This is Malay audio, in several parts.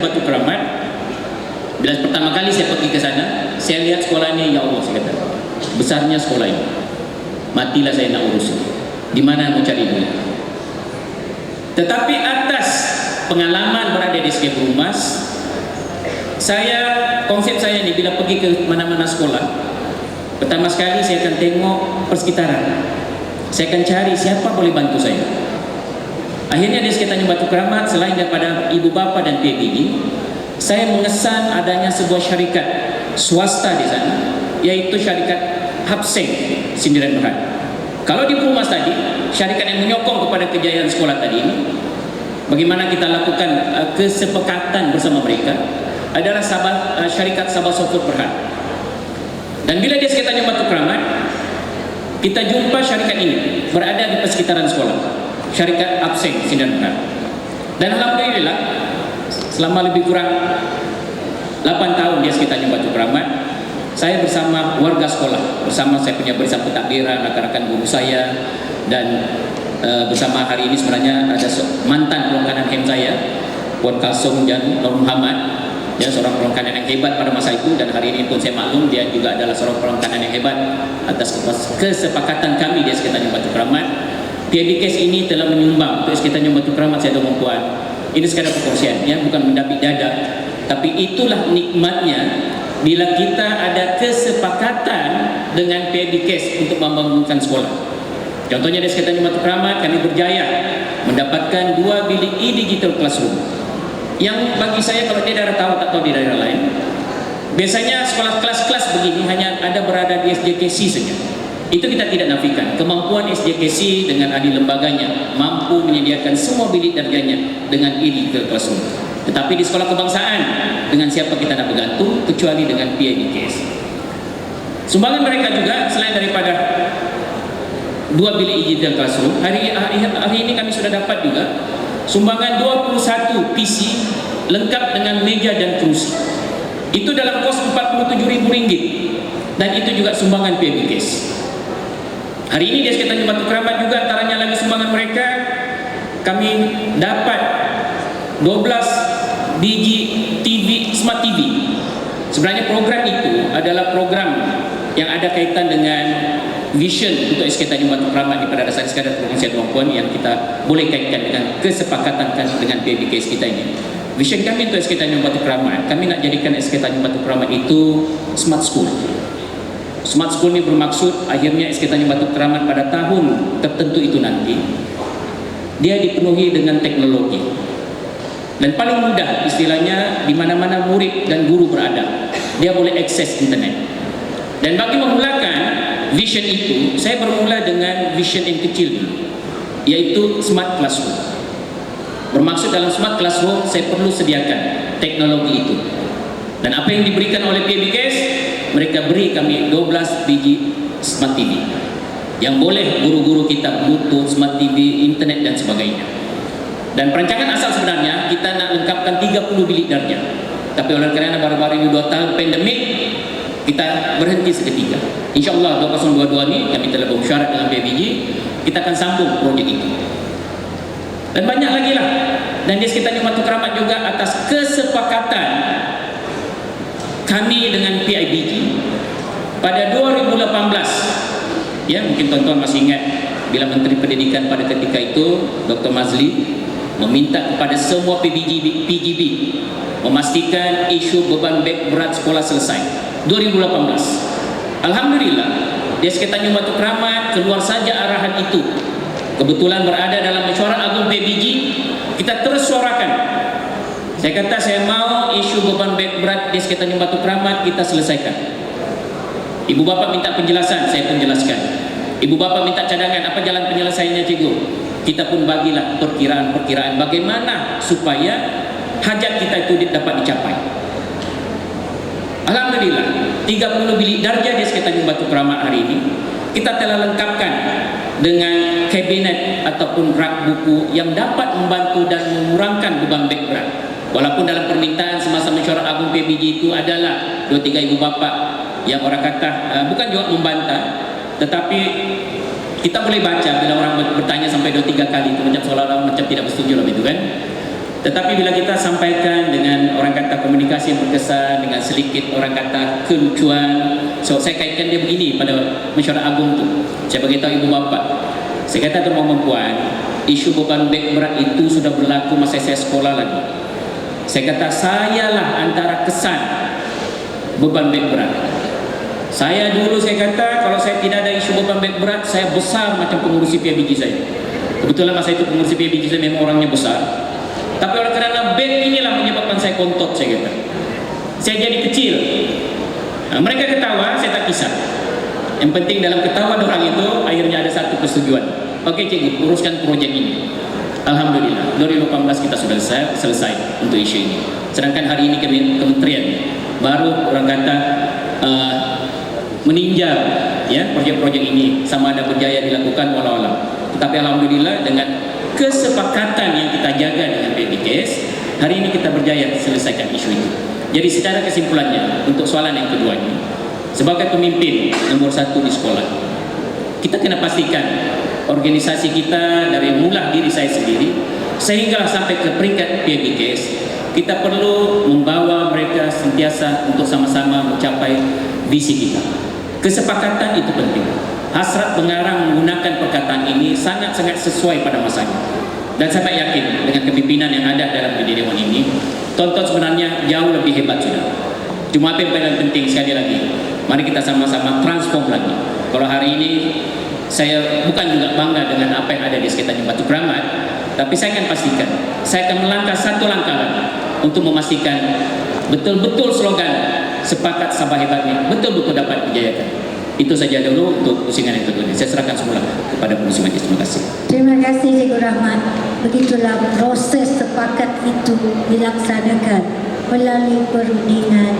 Batu Keramat. Bila pertama kali saya pergi ke sana, saya lihat sekolah ini, ya Allah, saya kata, besarnya sekolah ini. Matilah saya nak urus. Di mana mau cari duit? Tetapi atas pengalaman berada di SK Perumas, konsep saya ni bila pergi ke mana-mana sekolah, pertama sekali saya akan tengok persekitaran. Saya akan cari siapa boleh bantu saya. Akhirnya di sekitar Batu Keramat, selain daripada ibu bapa dan PBG, saya mengesan adanya sebuah syarikat swasta di sana, yaitu syarikat Hapseng Sindiran Berhad. Kalau di Perumas tadi, syarikat yang menyokong kepada kejayaan sekolah tadi ini, bagaimana kita lakukan kesepakatan bersama mereka adalah syarikat Sabah Sofut Berhad. Dan bila di sekitar Batu Keramat, kita jumpa syarikat ini berada di persekitaran sekolah, syarikat Hapseng Sindiran Berhad. Dan alhamdulillah, selama lebih kurang 8 tahun di sekitar Batu Keramat, saya bersama warga sekolah, bersama saya punya barisan pentadbiran, rakan-rakan guru saya, dan bersama hari ini sebenarnya ada mantan pelong kanan HEM saya, Puan Kalsum dan Nur Muhammad, dia seorang pelong kanan yang hebat pada masa itu, dan hari ini pun saya maklum dia juga adalah seorang pelong kanan yang hebat. Atas kesepakatan kami di sekitar Batu Keramat, PIBKes ini telah menyumbang untuk sekitar Batu Keramat. Saya dan puan, ini sekadar perkongsian, ya, bukan mendapik dada, tapi itulah nikmatnya bila kita ada kesepakatan dengan PIBKes untuk membangunkan sekolah. Contohnya di sekitar Batu Keramat, kami berjaya mendapatkan 2 bilik e-digital classroom, yang bagi saya kalau di daerah tahu tak tahu di daerah lain, biasanya sekolah kelas-kelas begini hanya ada berada di SJKC saja. Itu kita tidak nafikan. Kemampuan SJKC dengan ahli lembaganya mampu menyediakan semua bilik darjahnya dengan e-digital classroom. Tetapi di sekolah kebangsaan, dengan siapa kita nak bergantung kecuali dengan PIBKes. Sumbangan mereka juga selain daripada 2 bilik digital classroom, hari ini kami sudah dapat juga sumbangan 21 PC lengkap dengan meja dan kerusi. Itu dalam kos Rp47.000, dan itu juga sumbangan PIBKes. Hari ini di sekitar Batu Keramat juga antaranya lagi sumbangan mereka, kami dapat 12 biji TV, Smart TV. Sebenarnya program itu adalah program yang ada kaitan dengan vision untuk SK Tanjung Batu Keramat pada dasar sekadar perkongsian kemampuan yang kita boleh kaitkan dengan kesepakatan dengan PIBKes kita ini. Vision kami untuk SK Tanjung Batu Keramat, kami nak jadikan SK Tanjung Batu Keramat itu smart school. Smart school ini bermaksud akhirnya SK Tanjung Batu Keramat pada tahun tertentu itu nanti dia dipenuhi dengan teknologi. Dan paling mudah istilahnya, di mana-mana murid dan guru berada, dia boleh akses internet. Dan bagi memulakan vision itu, saya bermula dengan vision yang kecil dulu, yaitu smart classroom. Bermaksud dalam smart classroom saya perlu sediakan teknologi itu. Dan apa yang diberikan oleh PIBKes, mereka beri kami 12 biji smart TV yang boleh guru-guru kita Bluetooth, smart TV, internet dan sebagainya. Dan perancangan asal sebenarnya kita nak lengkapkan 30 bilik darjah, tapi oleh kerana baru-baru ini 2 tahun pandemik, kita berhenti seketika. InsyaAllah 2022 ini kami telah bersyarat dengan PBG, kita akan sambung projek itu. Dan banyak lagi lah. Dan di sekitar Batu Keramat juga atas kesepakatan kami dengan PIBG pada 2018, ya, mungkin tuan-tuan masih ingat bila Menteri Pendidikan pada ketika itu Dr. Mazli meminta kepada semua PGB memastikan isu beban beg berat sekolah selesai 2018. Alhamdulillah di sekitar Batu Keramat keluar saja arahan itu, kebetulan berada dalam mesyuarat agung PBG, kita terus suarakan. Saya kata saya mau isu beban beg berat di sekitar Batu Keramat kita selesaikan. Ibu bapa minta penjelasan, saya pun jelaskan. Ibu bapa minta cadangan, apa jalan penyelesaiannya cikgu? Kita pun bagilah perkiraan-perkiraan bagaimana supaya hajat kita itu dapat dicapai. Alhamdulillah 30 bilik darjah di sekitar Batu Keramat hari ini kita telah lengkapkan dengan kabinet ataupun rak buku yang dapat membantu dan mengurangkan beban beg berat. Walaupun dalam permintaan semasa mesyuarat agung PBG itu adalah 2-3 ibu bapa yang orang kata bukan juga membantah, tetapi kita boleh baca bila orang bertanya sampai 2-3 kali itu macam seolah-olah macam tidak bersetuju lah itu kan. Tetapi bila kita sampaikan dengan orang kata komunikasi yang berkesan, dengan sedikit orang kata kelucuan, so saya kaitkan dia begini pada mesyuarat agung tu. Saya beritahu ibu bapa, saya kata tuan-tuan puan, isu beban beg berat itu sudah berlaku masa saya sekolah lagi. Saya kata sayalah antara kesan beban beg berat. Saya dulu saya kata kalau saya tidak ada isu beban beg berat, saya besar macam pengurusi PABG saya. Kebetulan masa itu pengurusi PABG saya memang orangnya besar. Tapi oleh kerana beg inilah menyebabkan saya kontot, saya kata. Saya jadi kecil. Nah, mereka ketawa, saya tak kisah. Yang penting dalam ketawa orang itu, akhirnya ada satu persetujuan. Okey cikgu, uruskan projek ini. Alhamdulillah, 2018 kita sudah selesai untuk isu ini. Sedangkan hari ini kementerian baru orang kata meninjau ya projek-projek ini sama ada berjaya dilakukan walau-walau. Tetapi alhamdulillah dengan kesepakatan yang kita jaga dengan PBKS, hari ini kita berjaya selesaikan isu ini. Jadi secara kesimpulannya, untuk soalan yang kedua ini, sebagai pemimpin nomor satu di sekolah, kita kena pastikan organisasi kita dari mula diri saya sendiri sehingga sampai ke peringkat PBKS, kita perlu membawa mereka sentiasa untuk sama-sama mencapai visi kita. Kesepakatan itu penting. Hasrat pengarang menggunakan perkataan ini sangat-sangat sesuai pada masanya. Dan saya yakin dengan kepimpinan yang ada dalam pendiri dewan ini, tonton sebenarnya jauh lebih hebat sudah. Cuma apa yang paling penting sekali lagi, mari kita sama-sama transform lagi. Kalau hari ini saya bukan juga bangga dengan apa yang ada di sekitarnya Batu Keramat, tapi saya akan pastikan, saya akan melangkah satu langkah lagi untuk memastikan betul-betul slogan sepakat Sabah hebatnya betul-betul dapat dijayakan. Itu saja dulu untuk pusingan yang kedua ini. Saya serahkan semula kepada pengurusi majlis. Terima kasih. Terima kasih Cikgu Rahmat. Begitulah proses sepakat itu dilaksanakan melalui perundingan,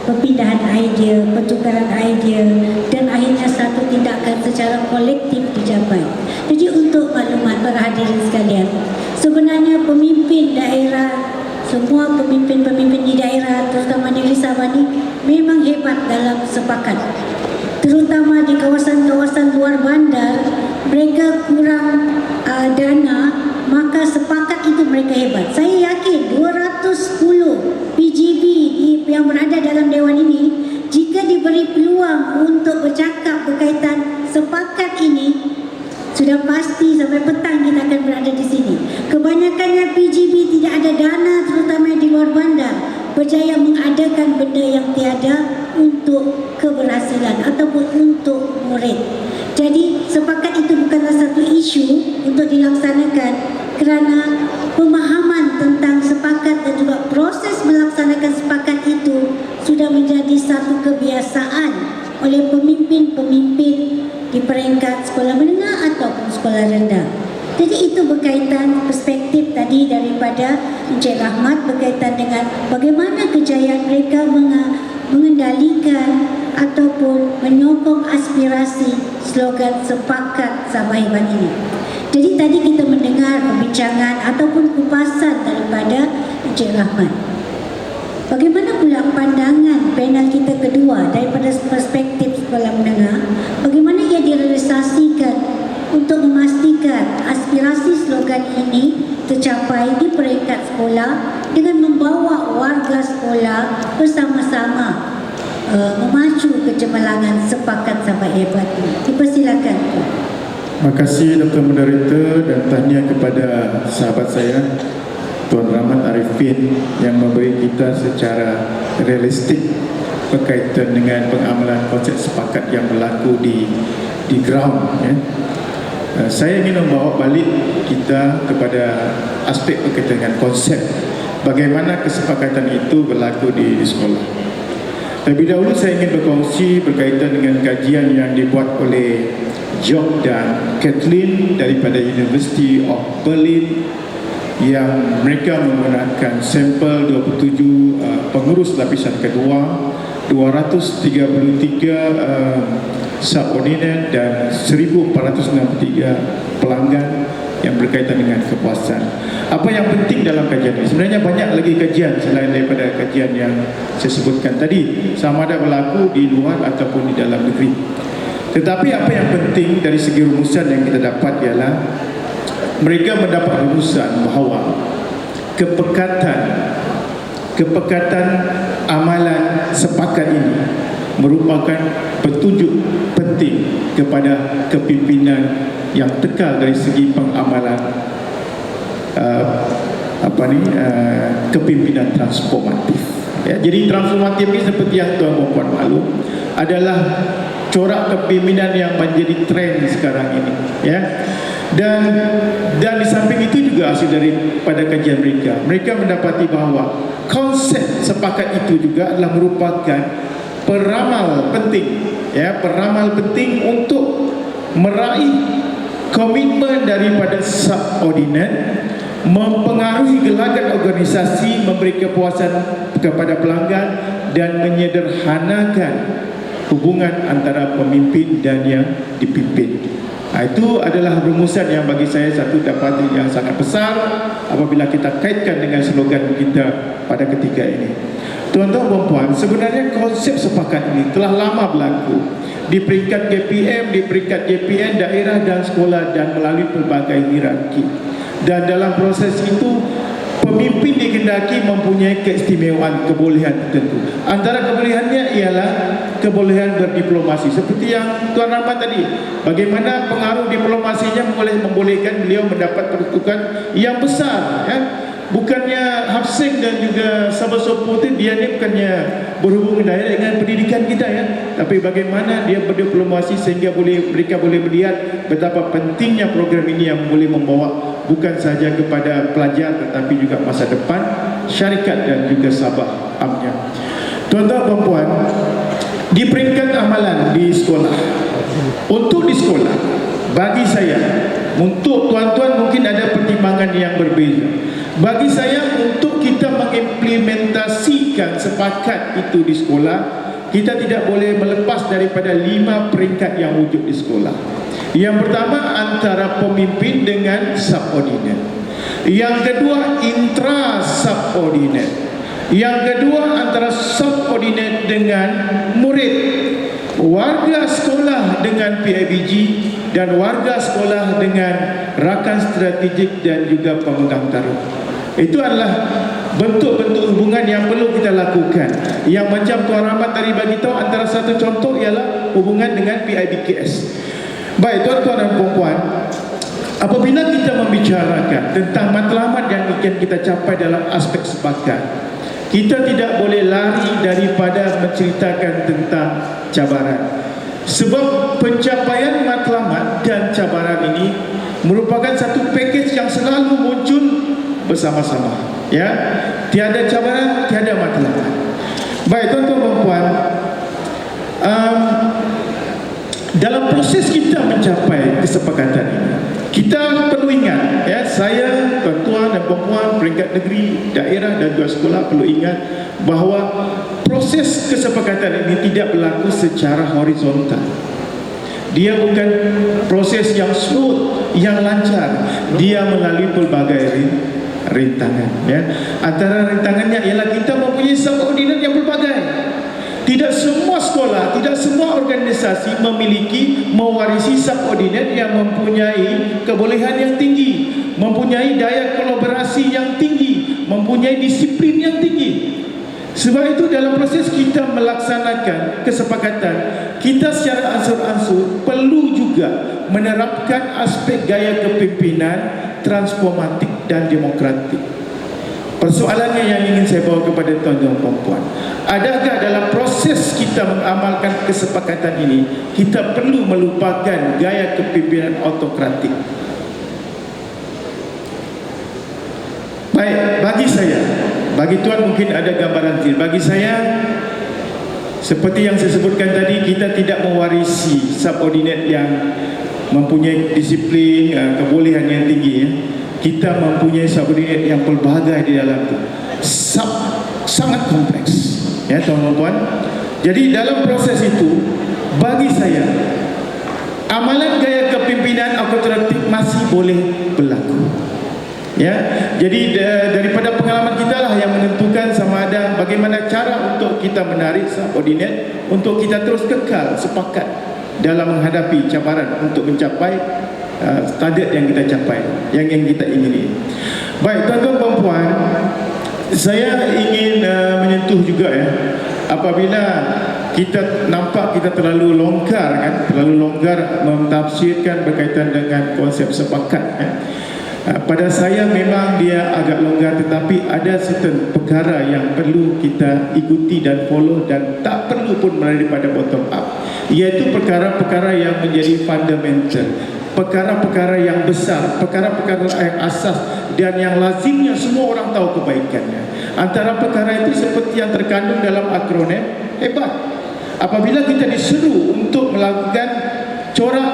perpindahan idea, pertukaran idea, dan akhirnya satu tindakan secara kolektif dicapai. Jadi untuk maklumat para hadirin sekalian, sebenarnya pemimpin daerah, semua pemimpin-pemimpin di daerah, terutama Negeri Sabah ni memang hebat dalam sepakat. Terutama di kawasan-kawasan luar bandar, mereka kurang dana, maka sepakat itu mereka hebat. Saya yakin 210 PGB yang berada dalam dewan ini, jika diberi peluang untuk bercakap berkaitan sepakat ini, sudah pasti sampai petang kita akan berada di sini. Kebanyakannya PGB tidak ada dana, terutama di luar bandar, berjaya mengadakan benda yang tiada untuk keberhasilan ataupun untuk murid. Jadi sepakat itu bukanlah satu isu untuk dilaksanakan, kerana pemahaman tentang sepakat dan juga proses melaksanakan sepakat itu sudah menjadi satu kebiasaan oleh pemimpin-pemimpin di peringkat sekolah menengah ataupun sekolah rendah. Jadi itu berkaitan perspektif tadi daripada Encik Rahmat berkaitan dengan bagaimana kejayaan mereka mengendalikan ataupun menyokong aspirasi slogan sepakat Sabah hebat ini. Jadi tadi kita mendengar perbincangan ataupun kupasan daripada Encik Rahmat. Bagaimana pula pandangan panel kita kedua daripada perspektif sekolah menengah? Bagaimana ia direalisasikan untuk memastikan aspirasi slogan ini tercapai di peringkat sekolah dengan membawa warga sekolah bersama-sama memacu kecemerlangan sepakat Sabah hebat ini. Dipersilakan. Terima kasih Dr. Moderator dan tahniah kepada sahabat saya Tuan Rahmat Arifin yang memberi kita secara realistik berkaitan dengan pengamalan konsep sepakat yang berlaku di ground ya. Saya ingin membawa balik kita kepada aspek berkaitan dengan konsep bagaimana kesepakatan itu berlaku di sekolah. Terlebih dahulu saya ingin berkongsi berkaitan dengan kajian yang dibuat oleh Job dan Kathleen daripada University of Berlin, yang mereka menggunakan sampel 27 pengurus lapisan kedua, 233 subordinat dan 1463 pelanggan yang berkaitan dengan kepuasan. Apa yang penting dalam kajian ini? Sebenarnya banyak lagi kajian selain daripada kajian yang saya sebutkan tadi, sama ada berlaku di luar ataupun di dalam negeri. Tetapi apa yang penting dari segi rumusan yang kita dapat ialah mereka mendapat rumusan bahawa kepekatan amalan sepakat ini merupakan petunjuk penting kepada kepimpinan yang kekal dari segi pengamalan kepimpinan transformatif. Ya, jadi transformatif ini seperti yang tuan dan puan maklum adalah corak kepimpinan yang menjadi tren sekarang ini. Ya. Dan di samping itu juga hasil daripada kajian mereka mendapati bahawa konsep sepakat itu juga adalah merupakan peramal penting untuk meraih komitmen daripada subordinat, mempengaruhi gelagat organisasi, memberi kepuasan kepada pelanggan dan menyederhanakan hubungan antara pemimpin dan yang dipimpin. Itu adalah rumusan yang bagi saya satu dapatan yang sangat besar apabila kita kaitkan dengan slogan kita pada ketika ini. Tuan-tuan dan puan, sebenarnya konsep sepakat ini telah lama berlaku di peringkat GPM, di peringkat JPN, daerah dan sekolah dan melalui pelbagai hierarki. Dan dalam proses itu pemimpin dikehendaki mempunyai keistimewaan, kebolehan tertentu. Antara kebolehannya ialah kebolehan berdiplomasi. Seperti yang Tuan Rahmat tadi, bagaimana pengaruh diplomasinya membolehkan beliau mendapat pertukaran yang besar. Ya? Bukannya Hafsing dan juga Sabah Sopo itu dia ni bukannya berhubungan direct dengan pendidikan kita, ya, tapi bagaimana dia berdiplomasi sehingga mereka boleh melihat betapa pentingnya program ini yang boleh membawa bukan sahaja kepada pelajar tetapi juga masa depan syarikat dan juga Sabah amnya. Tuan-tuan dan puan, di peringkat amalan di sekolah, untuk di sekolah, bagi saya, untuk tuan-tuan mungkin ada pertimbangan yang berbeza. Bagi saya, untuk kita mengimplementasikan sepakat itu di sekolah, kita tidak boleh melepas daripada 5 peringkat yang wujud di sekolah. Yang pertama, antara pemimpin dengan subordinat. Yang kedua, intra-subordinat. Yang kedua, antara subordinat dengan murid. Warga sekolah dengan PIBG dan warga sekolah dengan rakan strategik dan juga pemegang taruh. Itu adalah bentuk-bentuk hubungan yang perlu kita lakukan. Yang macam Tuan Rahmat tadi bagi tahu, antara satu contoh ialah hubungan dengan PIBKS. Baik tuan-tuan dan puan-puan, apabila kita membicarakan tentang matlamat yang akan kita capai dalam aspek sepakat, kita tidak boleh lari daripada menceritakan tentang cabaran. Sebab pencapaian matlamat dan cabaran ini merupakan satu pakej yang selalu muncul bersama-sama. Ya, tiada cabaran, tiada matlamat. Baik tuan-tuan dan puan, dalam proses kita mencapai kesepakatan ini, kita perlu ingat, ya, saya, tuan-tuan dan puan, peringkat negeri, daerah dan juga sekolah perlu ingat bahawa proses kesepakatan ini tidak berlaku secara horizontal. Dia bukan proses yang smooth, yang lancar. Dia melalui pelbagai rintangan. Ya. Antara rintangannya ialah kita mempunyai subordinat yang berbagai. Tidak semua sekolah, tidak semua organisasi mewarisi subordinat yang mempunyai kebolehan yang tinggi, mempunyai daya kolaborasi yang tinggi, mempunyai disiplin yang tinggi. Sebab itu dalam proses kita melaksanakan kesepakatan, kita secara ansur-ansur perlu juga menerapkan aspek gaya kepimpinan transformatif dan demokratik. Persoalannya yang ingin saya bawa kepada tuan-tuan dan puan, adakah dalam proses kita mengamalkan kesepakatan ini kita perlu melupakan gaya kepimpinan autokratik? Baik, bagi saya, bagi tuan mungkin ada gambaran kecil. Bagi saya, seperti yang saya sebutkan tadi, kita tidak mewarisi subordinat yang mempunyai disiplin, kebolehan yang tinggi, ya. Kita mempunyai subordinat yang pelbagai di dalam itu, sangat kompleks, ya tuan-tuan puan. Jadi dalam proses itu, bagi saya, amalan gaya kepimpinan autokratik masih boleh berlaku. Ya, jadi daripada pengalaman kita lah yang menentukan sama ada bagaimana cara untuk kita menarik subordinat untuk kita terus kekal sepakat dalam menghadapi cabaran untuk mencapai target yang kita capai, yang kita ingini. Baik, tuan-tuan dan puan, saya ingin menyentuh juga ya, apabila kita nampak kita terlalu longgar kan, terlalu longgar mentafsirkan berkaitan dengan konsep sepakat kan. Pada saya memang dia agak longgar, tetapi ada certain perkara yang perlu kita ikuti dan follow dan tak perlu pun daripada bottom up, iaitu perkara-perkara yang menjadi fundamental, perkara-perkara yang besar, perkara-perkara yang asas dan yang lazimnya semua orang tahu kebaikannya. Antara perkara itu seperti yang terkandung dalam akronim hebat. Apabila kita disuruh untuk melakukan corak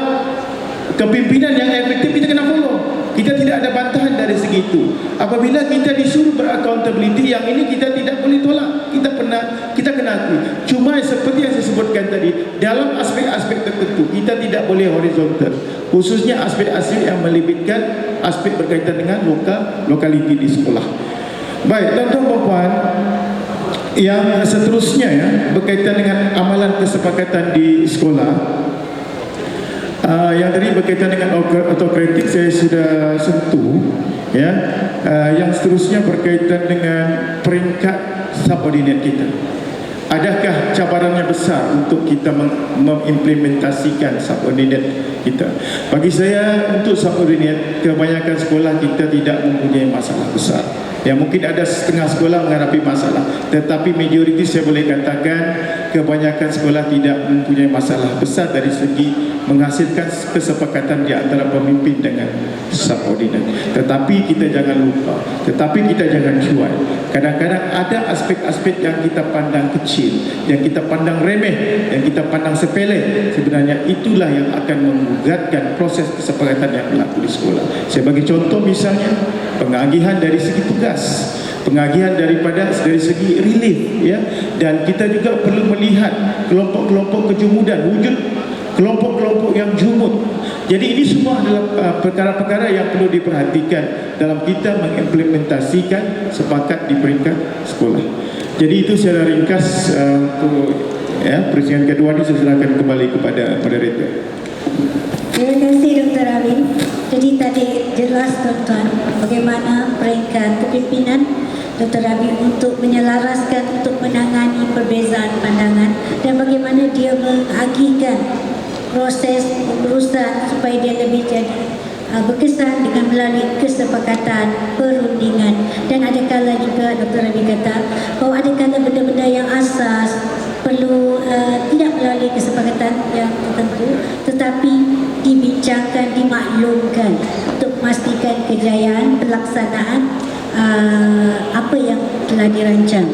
kepimpinan yang efektif, kita kena follow. Kita tidak ada bantahan dari segi itu. Apabila kita disuruh beraccountability, yang ini kita tidak boleh tolak. Kita kena akui. Cuma seperti yang saya sebutkan tadi, dalam aspek-aspek tertentu kita tidak boleh horizontal, khususnya aspek-aspek yang melibatkan aspek berkaitan dengan lokaliti di sekolah. Baik, tuan-tuan dan puan, yang seterusnya ya, berkaitan dengan amalan kesepakatan di sekolah. Yang tadi berkaitan dengan autokritik saya sudah sentuh ya. Yang seterusnya berkaitan dengan peringkat subordinat kita. Adakah cabarannya besar untuk kita mengimplementasikan subordinat kita? Bagi saya, untuk subordinat, kebanyakan sekolah kita tidak mempunyai masalah besar. Ya, mungkin ada setengah sekolah menghadapi masalah, tetapi majoriti saya boleh katakan kebanyakan sekolah tidak mempunyai masalah besar dari segi menghasilkan kesepakatan di antara pemimpin dengan subordinat. Tetapi kita jangan lupa, tetapi kita jangan cuai. Kadang-kadang ada aspek-aspek yang kita pandang kecil, yang kita pandang remeh, yang kita pandang sepele. Sebenarnya itulah yang akan mengugatkan proses kesepakatan yang berlaku di sekolah. Saya bagi contoh misalnya pengagihan dari segi tugas, pengagihan dari segi relief ya, dan kita juga perlu melihat kelompok-kelompok kejumudan, wujud kelompok-kelompok yang jumud. Jadi ini semua adalah perkara-perkara yang perlu diperhatikan dalam kita mengimplementasikan sepakat di peringkat sekolah. Jadi itu secara ringkas untuk ya, persidangan kedua ini saya serahkan kembali kepada moderator. Terima kasih Dr. Amin. Jadi tadi jelas tuan-tuan bagaimana peringkat kepimpinan Dr. Amin untuk menyelaraskan, untuk menangani perbezaan pandangan, dan bagaimana dia mengagihkan proses pengurusan supaya dia lebih jadi berkesan dengan melalui kesepakatan, perundingan. Dan ada kala juga Dr. Amin kata bahawa ada kala benda-benda yang asas perlu tidak melalui kesepakatan yang tertentu, tetapi dibincangkan, dimaklumkan untuk memastikan kejayaan pelaksanaan apa yang telah dirancang.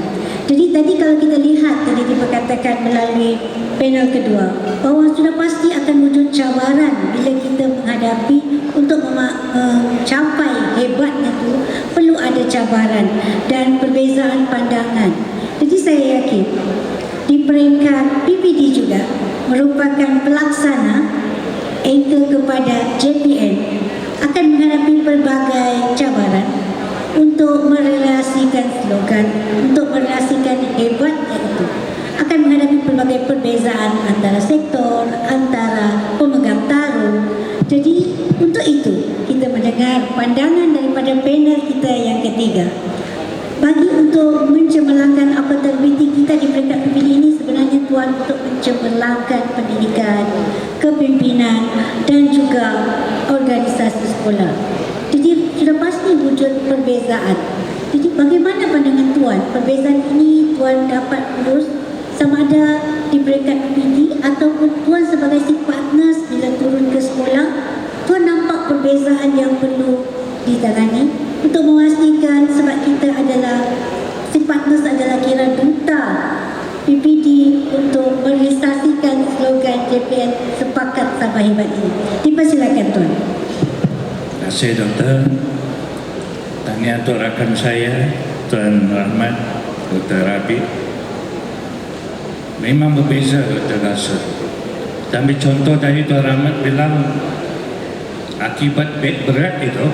Jadi tadi kalau kita lihat tadi diperkatakan melalui panel kedua bahawa sudah pasti akan wujud cabaran bila kita menghadapi untuk mencapai hebatnya itu, perlu ada cabaran dan perbezaan pandangan. Jadi saya yakin di peringkat PPD juga merupakan pelaksana anchor kepada JPN akan menghadapi pelbagai cabaran untuk merelasikan slogan, untuk merelasikan hebatnya itu, akan menghadapi pelbagai perbezaan antara sektor, antara pemegang taruh. Jadi untuk itu kita mendengar pandangan daripada panel kita yang ketiga. Bagi untuk mencemerlangkan akademiti kita di peringkat PPD ini, sebenarnya tuan, untuk mencemerlangkan pendidikan, kepimpinan dan juga organisasi sekolah. Jadi sudah pasti wujud perbezaan. Jadi bagaimana pandangan tuan? Perbezaan ini tuan dapat urus sama ada di peringkat PPD ataupun tuan sebagai si partners bila turun ke sekolah, tuan nampak perbezaan yang perlu ditangani untuk memastikan, sebab kita adalah si partners adalah kira duta PPD untuk merealisasikan slogan JPN Sepakat Sabah Hebat ini. Dipersilakan tuan. Terima kasih doktor. Tanya untuk rakan saya Tuan Rahmat, Dr. Rabi. Memang berbeza Dr. rasa. Ambil contoh tadi Tuan Rahmat bilang akibat bed berat itu,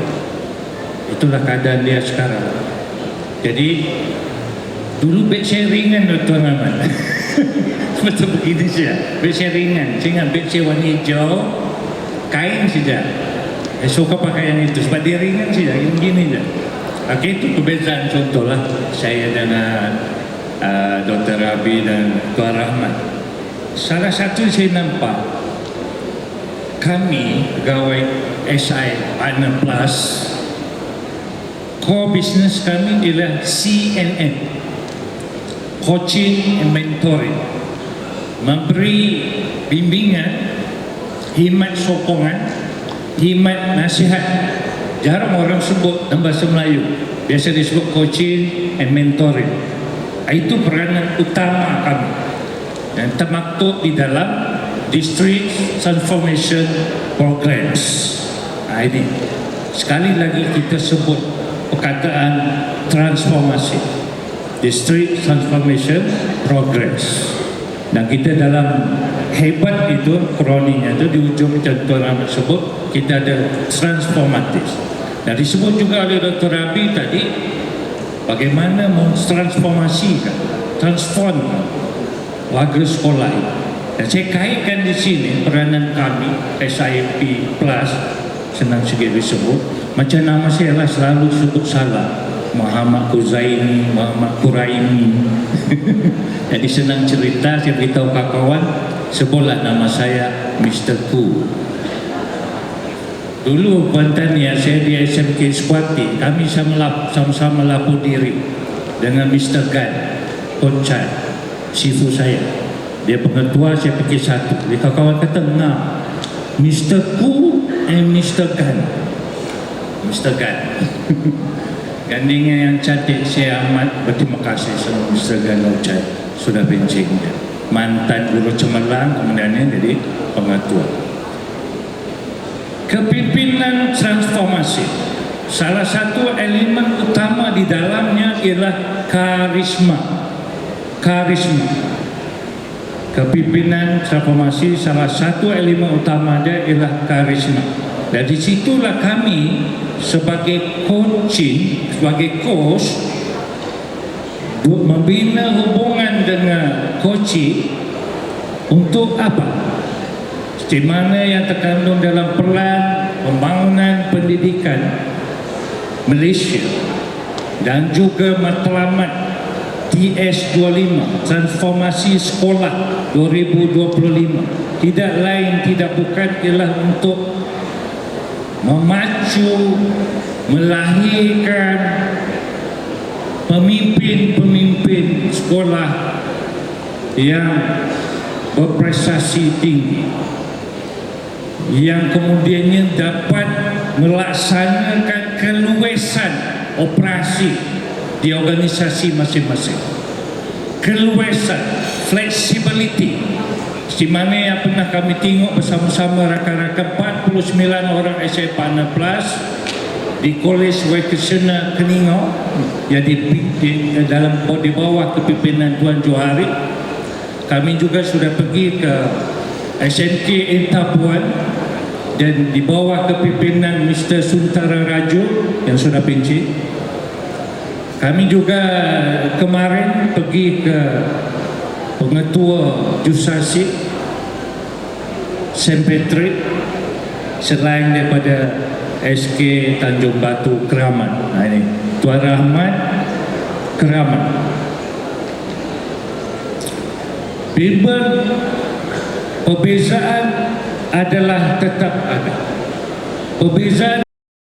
itulah keadaan dia sekarang. Jadi dulu bed saya ringan Tuan Rahmat. Betul begini saja. Bed saya ringan. Saya ingat bed saya warna hijau, kain saja. suka pakai yang itu sebab dia ringan sih, yang gini je. Okey, itu perbezaan contoh lah saya dengan Dr. Rabi dan Tuan Rahmat. Salah satu saya nampak kami pegawai SI Partner Plus, core business kami ialah CNN, coaching and mentoring, memberi bimbingan, himat sokongan, himat nasihat. Jarang orang sebut dalam bahasa Melayu, biasa disebut coaching and mentoring. Itu peranan utama kami dan termaktub di dalam District Transformation Programs. Ini sekali lagi kita sebut perkataan transformasi, District Transformation Programs. Dan kita dalam hebat itu, kroninya itu di ujung Tuan Rahmat sebut, kita ada transformatif. Dan disebut juga oleh Dr. Rabi tadi, bagaimana mentransformasikan, transform warga sekolah ini. Dan saya kaitkan di sini peranan kami SIP Plus, senang sikit disebut, macam nama saya lah selalu sebut salah, Muhammad Kuzaini, Muhammad Quraimi. Jadi senang cerita, saya beritahu kawan, sebutlah nama saya Mr. Ku. Dulu Puan Tania, saya di SMK Sepuati, kami sama-sama lapor diri dengan Mr. Gan, Konchan, sifu saya. Dia pengetua, saya fikir satu. Dia kawan kata, nah, Mr. Ku and Mr. Gan. Mr. Gan. Gandingnya yang cantik, saya amat berterima kasih sama Mr. Gan Konchan. Sudah bencing dia. Mantan guru cemerlang, kemudiannya jadi pengetua. Kepimpinan transformasi, salah satu elemen utama di dalamnya ialah karisma. Karisma. Kepimpinan transformasi, salah satu elemen utama dia ialah karisma. Dan di situlah kami sebagai coaching, sebagai coach, membina hubungan dengan coaching untuk apa? Di mana yang terkandung dalam pelan pembangunan pendidikan Malaysia dan juga matlamat TS25, transformasi sekolah 2025, tidak lain tidak bukan ialah untuk memacu, melahirkan pemimpin-pemimpin sekolah yang berprestasi tinggi, yang kemudiannya dapat melaksanakan keluasan operasi di organisasi masing-masing. Keluasan, flexibility, di mana yang pernah kami tengok bersama-sama rakan-rakan 49 orang SI Partner Plus di Kolej Vocational Keningau yang di bawah kepimpinan Tuan Johari. Kami juga sudah pergi ke SMK Intapuan dan di bawah kepimpinan Mr. Suntara Raju yang sudah pensiun. Kami juga kemarin pergi ke pengetua Jusasi St. Patrick selain daripada SK Tanjung Batu Keramat. Nah ini Tuan Rahmat Keramat. Bimbang perbezaan adalah tetap ada. Perbezaan